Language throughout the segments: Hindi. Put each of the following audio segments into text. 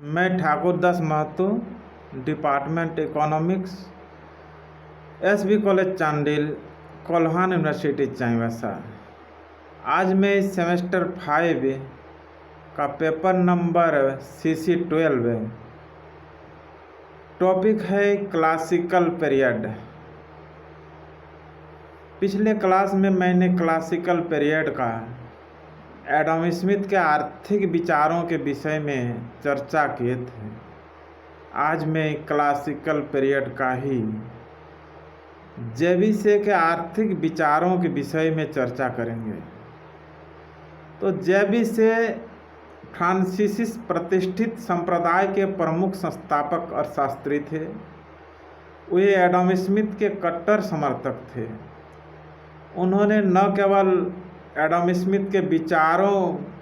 मैं Thakur Das Mahato, department economics, SB college Chandil, Kolhan university Chaibasa. आज मैं इस सेमेस्टर 5 का पेपर नंबर CC12 टॉपिक है क्लासिकल पीरियड। पिछले क्लास में मैंने क्लासिकल पीरियड का एडम स्मिथ के आर्थिक विचारों के विषय में चर्चा किए थे। आज मैं क्लासिकल पीरियड का ही जेविसे के आर्थिक विचारों के विषय में चर्चा करेंगे। तो जेविसे फ्रांसीसी प्रतिष्ठित संप्रदाय के प्रमुख संस्थापक और शास्त्री थे। वे एडम स्मिथ के कट्टर समर्थक थे। उन्होंने न केवल एडम स्मिथ के विचारों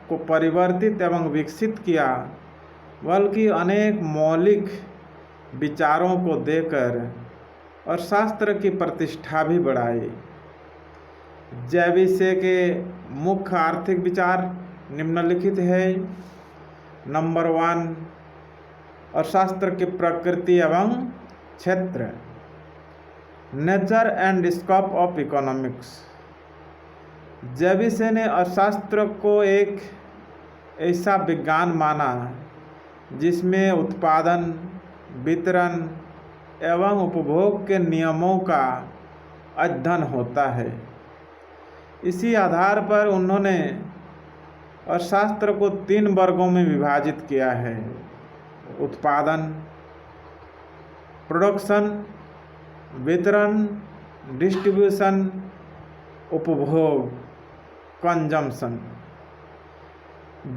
को परिवर्तित एवं विकसित किया, बल्कि अनेक मौलिक विचारों को देकर और शास्त्र की प्रतिष्ठा भी बढ़ाई। जेविसे के मुख्य आर्थिक विचार निम्नलिखित है। नंबर 1, अर्थशास्त्र की प्रकृति एवं क्षेत्र, nature and scope of economics. जेविसे ने अर्थशास्त्र को एक ऐसा विज्ञान माना जिसमें उत्पादन, वितरण एवं उपभोग के नियमों का अध्ययन होता है। इसी आधार पर उन्होंने अर्थशास्त्र को 3 वर्गों में विभाजित किया है: उत्पादन, प्रोडक्शन, वितरण, डिस्ट्रीब्यूशन, उपभोग, कंजम्पशन।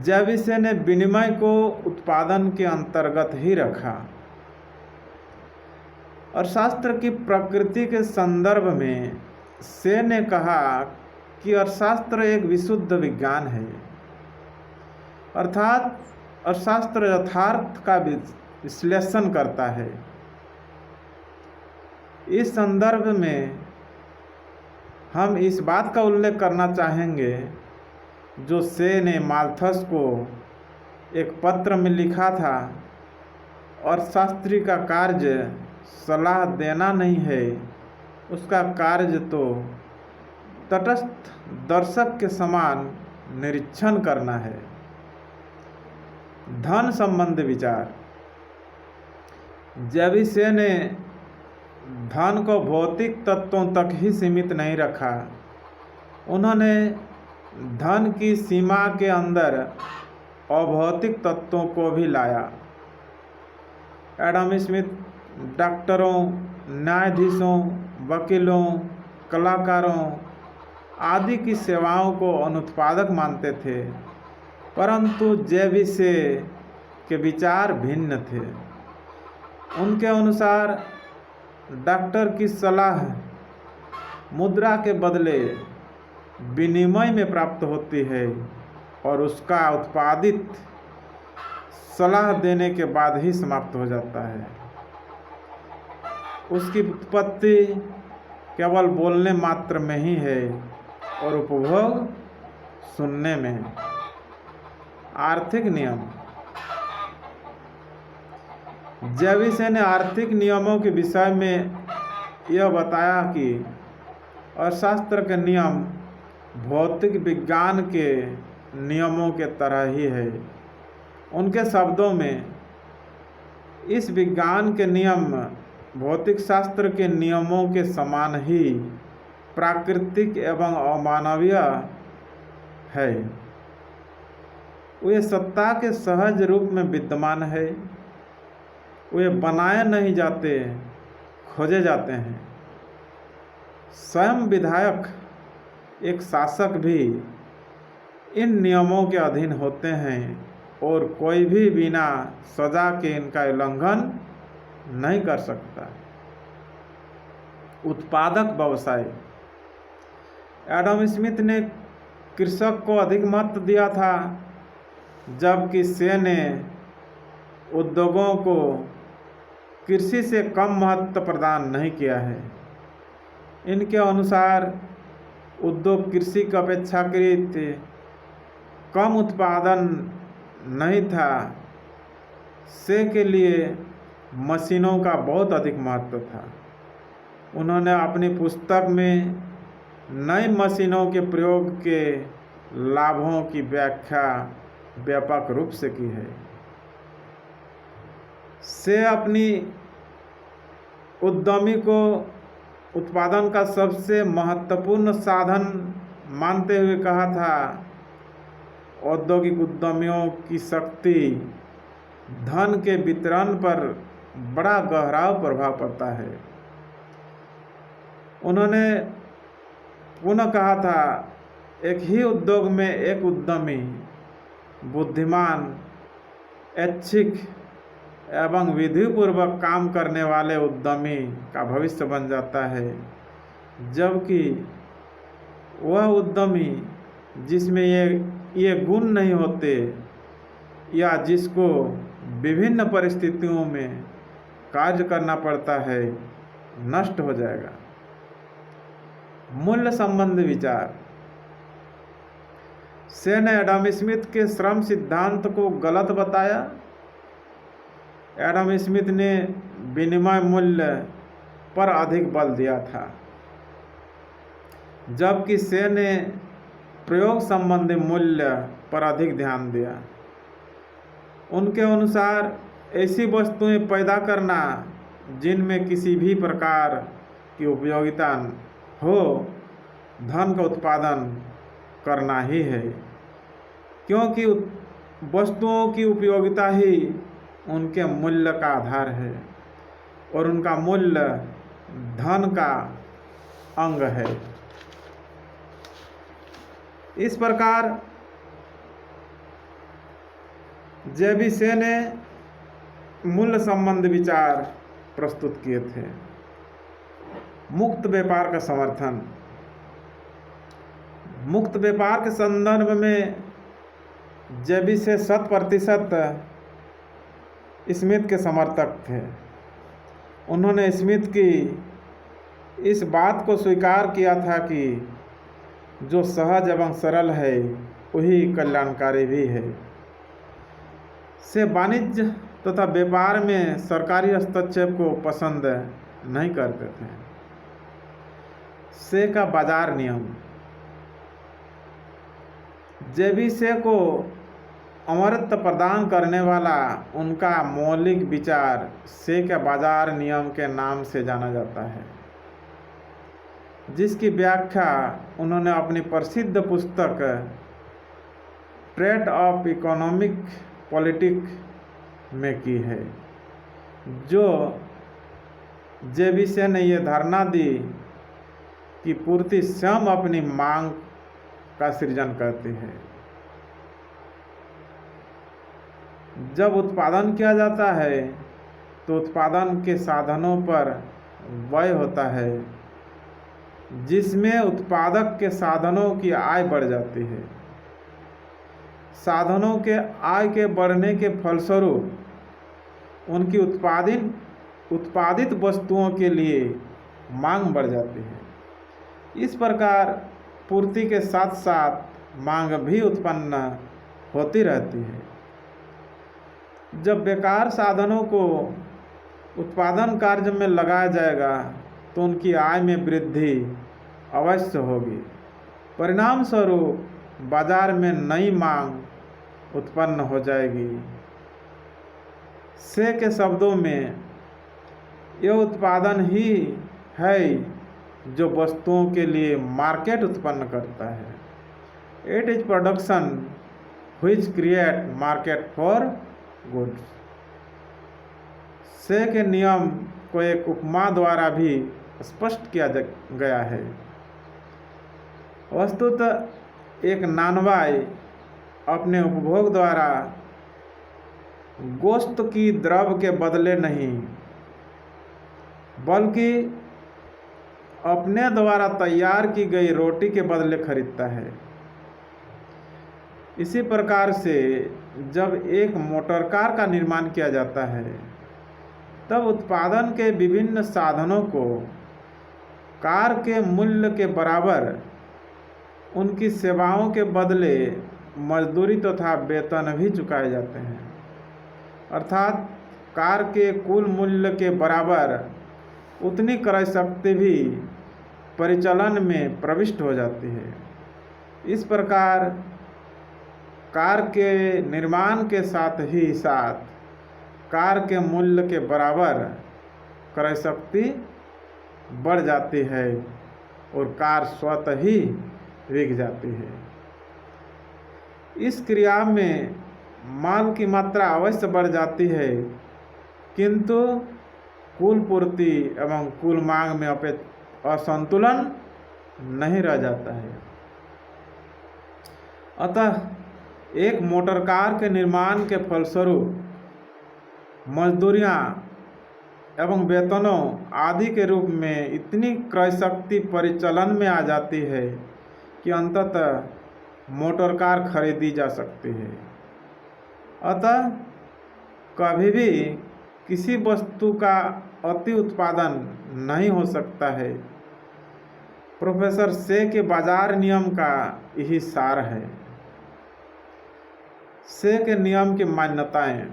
जेविसे ने विनिमय को उत्पादन के अंतर्गत ही रखा। अर्थशास्त्र की प्रकृति के संदर्भ में से ने कहा कि अर्थशास्त्र एक विशुद्ध विज्ञान है, अर्थात अर्थशास्त्र यथार्थ का विश्लेषण करता है। इस संदर्भ में हम इस बात का उल्लेख करना चाहेंगे जो से ने माल्थस को एक पत्र में लिखा था: अर्थशास्त्री का कार्य सलाह देना नहीं है, उसका कार्य तो तटस्थ दर्शक के समान निरीक्षण करना है। धन संबंधी विचार। जेविसे ने धन को भौतिक तत्वों तक ही सीमित नहीं रखा। उन्होंने धन की सीमा के अंदर अभौतिक तत्वों को भी लाया। एडम स्मिथ डॉक्टरों, न्यायाधीशों, वकीलों, कलाकारों आदि की सेवाओं को अनुत्पादक मानते थे, परंतु जेविसे के विचार भिन्न थे। उनके अनुसार डॉक्टर की सलाह मुद्रा के बदले विनिमय में प्राप्त होती है और उसका उत्पादित सलाह देने के बाद ही समाप्त हो जाता है। उसकी उत्पत्ति केवल बोलने मात्र में ही है और उपभोग सुनने में। आर्थिक नियम। जेविसे ने आर्थिक नियमों के विषय में यह बताया कि अर्थशास्त्र के नियम भौतिक विज्ञान के नियमों के तरह ही है। उनके शब्दों में, इस विज्ञान के नियम भौतिक शास्त्र के नियमों के समान ही प्राकृतिक एवं अमानवीय है। वे सत्ता के सहज रूप में विद्यमान है। वे बनाए नहीं जाते, खोजे जाते हैं। स्वयं विधायक, एक शासक भी इन नियमों के अधीन होते हैं और कोई भी बिना सजा के इनका उल्लंघन नहीं कर सकता। उत्पादक व्यवसाय। एडम स्मिथ ने कृषक को अधिक महत्व दिया था, जबकि से ने उद्योगों को कृषि से कम महत्व प्रदान नहीं किया है। इनके अनुसार उद्योग कृषि की अपेक्षाकृत कम उत्पादन नहीं था, से के लिए मशीनों का बहुत अधिक महत्व था। उन्होंने अपनी पुस्तक में नई मशीनों के प्रयोग के लाभों की व्याख्या व्यापक रूप से की है। से अपनी उद्यमी को उत्पादन का सबसे महत्वपूर्ण साधन मानते हुए कहा था, औद्योगिक उद्यमियों की शक्ति धन के वितरण पर बड़ा गहरा प्रभाव पड़ता है। उन्होंने पुनः कहा था, एक ही उद्योग में एक उद्यमी बुद्धिमान, ऐच्छिक एवं विधिपूर्वक काम करने वाले उद्यमी का भविष्य बन जाता है, जबकि वह उद्यमी जिसमें ये गुण नहीं होते या जिसको विभिन्न परिस्थितियों में कार्य करना पड़ता है, नष्ट हो जाएगा। मूल्य संबंधी विचार। से ने एडम स्मिथ के श्रम सिद्धांत को गलत बताया। एडम स्मिथ ने विनिमय मूल्य पर अधिक बल दिया था, जबकि से ने प्रयोग संबंधी मूल्य पर अधिक ध्यान दिया। उनके अनुसार ऐसी वस्तुएं पैदा करना जिनमें किसी भी प्रकार की उपयोगिता हो, धन का उत्पादन करना ही है, क्योंकि वस्तुओं की उपयोगिता ही उनके मूल्य का आधार है और उनका मूल्य धन का अंग है। इस प्रकार जे.बी. से ने मूल्य संबंध विचार प्रस्तुत किए थे। मुक्त व्यापार का समर्थन। मुक्त व्यापार के संदर्भ में जे.बी. से 100% स्मिथ के समर्थक थे। उन्होंने स्मिथ की इस बात को स्वीकार किया था कि जो सहज एवं सरल है वही कल्याणकारी भी है। से वाणिज्य तथा व्यापार में सरकारी हस्तक्षेप को पसंद नहीं करते थे। से का बाजार नियम। जे.बी. से को अमरत्व प्रदान करने वाला उनका मौलिक विचार से के बाजार नियम के नाम से जाना जाता है, जिसकी व्याख्या उन्होंने अपनी प्रसिद्ध पुस्तक ट्रेड ऑफ इकोनॉमिक पॉलिटिक्स में की है, जो जे.बी. से ने यह धारणा दी कि पूर्ति स्वयं अपनी मांग का सृजन करती है। जब उत्पादन किया जाता है तो उत्पादन के साधनों पर व्यय होता है, जिसमें उत्पादक के साधनों की आय बढ़ जाती है। साधनों के आय के बढ़ने के फलस्वरूप उनकी उत्पादित वस्तुओं के लिए मांग बढ़ जाती है। इस प्रकार पूर्ति के साथ साथ मांग भी उत्पन्न होती रहती है। जब बेकार साधनों को उत्पादन कार्य में लगाया जाएगा तो उनकी आय में वृद्धि अवश्य होगी। परिणाम स्वरूप बाजार में नई मांग उत्पन्न हो जाएगी। से के शब्दों में यह उत्पादन ही है जो वस्तुओं के लिए मार्केट उत्पन्न करता है। It is production which create market for goods. से के नियम को एक उपमा द्वारा भी स्पष्ट किया गया है। वस्तुतः एक नानवाई अपने उपभोग द्वारा गोश्त की द्रव के बदले नहीं, बल्कि अपने द्वारा तैयार की गई रोटी के बदले खरीदता है। इसी प्रकार से जब एक मोटर कार का निर्माण किया जाता है, तब उत्पादन के विभिन्न साधनों को कार के मूल्य के बराबर उनकी सेवाओं के बदले मजदूरी तथा वेतन भी चुकाए जाते हैं। अर्थात कार के कुल मूल्य के बराबर उतनी क्रय शक्ति भी परिचालन में प्रविष्ट हो जाती है। इस प्रकार कार के निर्माण के साथ ही साथ कार के मूल्य के बराबर क्रय शक्ति बढ़ जाती है और कार स्वतः ही बिक जाती है। इस क्रिया में माल की मात्रा अवश्य बढ़ जाती है, किंतु कुल पूर्ति एवं कुल मांग में असंतुलन नहीं रह जाता है। अतः एक मोटर कार के निर्माण के फलस्वरूप मजदूरियां एवं वेतनों आदि के रूप में इतनी क्रय शक्ति परिचालन में आ जाती है कि अंततः मोटर कार खरीदी जा सकती है। अतः कभी भी किसी वस्तु का अति उत्पादन नहीं हो सकता है। प्रोफेसर से के बाजार नियम का यही सार है। से के नियम की मान्यताएं।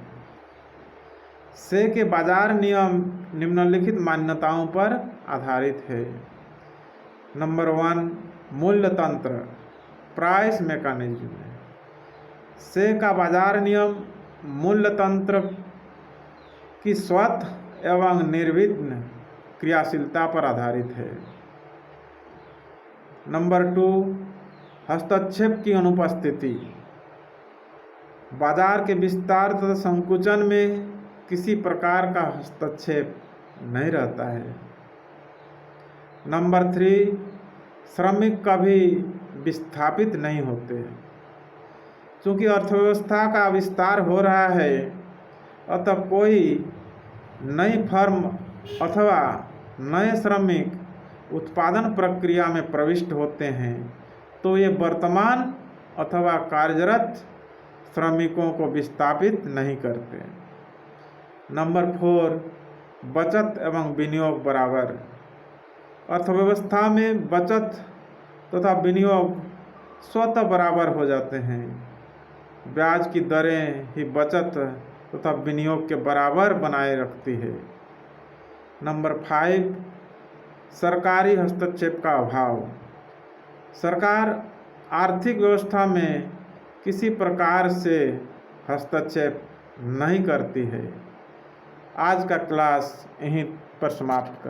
से के बाजार नियम निम्नलिखित मान्यताओं पर आधारित है। नंबर 1, मूल्य तंत्र, प्राइस मैकेनिज्म। से का बाजार नियम मूल्य तंत्र की स्वतः एवं निर्विघ्न क्रियाशीलता पर आधारित है। नंबर 2, हस्तक्षेप की अनुपस्थिति। बाजार के विस्तार तथा संकुचन में किसी प्रकार का हस्तक्षेप नहीं रहता है। नंबर 3, श्रमिक कभी विस्थापित नहीं होते। चूँकि अर्थव्यवस्था का विस्तार हो रहा है, अतः कोई नई फर्म अथवा नए श्रमिक उत्पादन प्रक्रिया में प्रविष्ट होते हैं तो ये वर्तमान अथवा कार्यरत श्रमिकों को विस्थापित नहीं करते। नंबर 4, बचत एवं विनियोग बराबर। अर्थव्यवस्था में बचत तथा विनियोग स्वतः बराबर हो जाते हैं। ब्याज की दरें ही बचत तथा विनियोग के बराबर बनाए रखती है। नंबर 5, सरकारी हस्तक्षेप का अभाव। सरकार आर्थिक व्यवस्था में किसी प्रकार से हस्तक्षेप नहीं करती है। आज का क्लास यहीं पर समाप्त कर